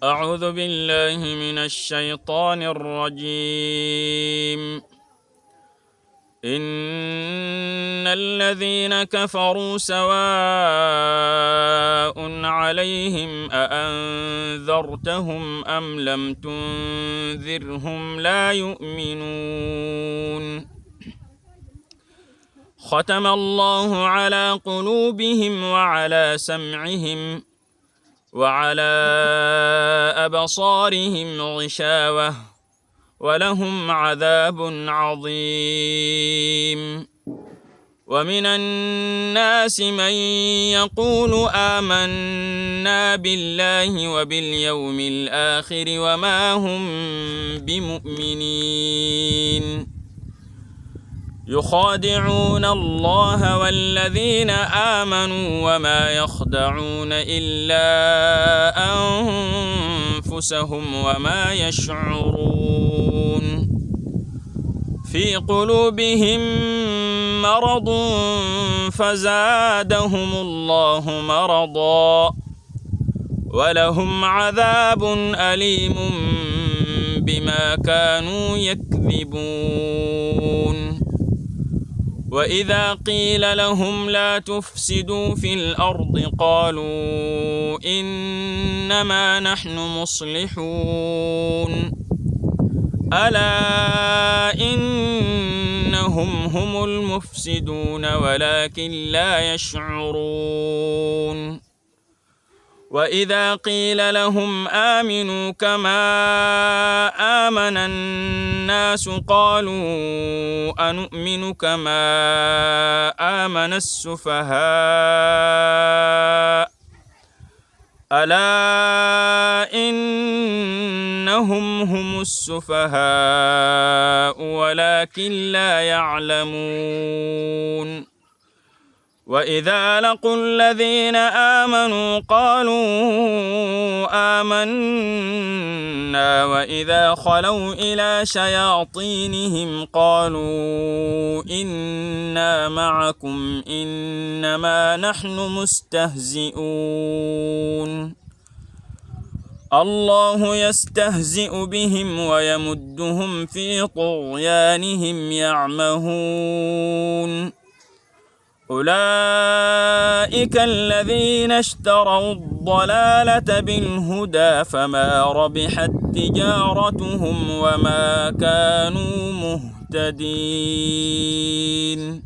أعوذ بالله من الشيطان الرجيم. إن الذين كفروا سواء عليهم أأنذرتهم أم لم تنذرهم لا يؤمنون. ختم الله على قلوبهم وعلى سمعهم وعلى أبصارهم غشاوة ولهم عذاب عظيم. ومن الناس من يقول آمنا بالله وباليوم الآخر وما هم بمؤمنين. يخادعون الله والذين آمنوا وما يخدعون إلا أنفسهم وما يشعرون. في قلوبهم مرض فزادهم الله مرضا ولهم عذاب أليم بما كانوا يكذبون. وإذا قيل لهم لا تفسدوا في الأرض قالوا إنما نحن مصلحون. ألا إنهم هم المفسدون ولكن لا يشعرون. وإذا قيل لهم آمنوا كما آمن الناس قالوا أنؤمن كما آمن السفهاء. ألا إنهم هم السفهاء ولكن لا يعلمون. وإذا لقوا الذين آمنوا قالوا آمنا وإذا خلوا إلى شياطينهم قالوا إنا معكم إنما نحن مستهزئون. الله يستهزئ بهم ويمدهم في طغيانهم يعمهون. أولئك الذين اشتروا الضلالة بالهدى فما ربحت تجارتهم وما كانوا مهتدين.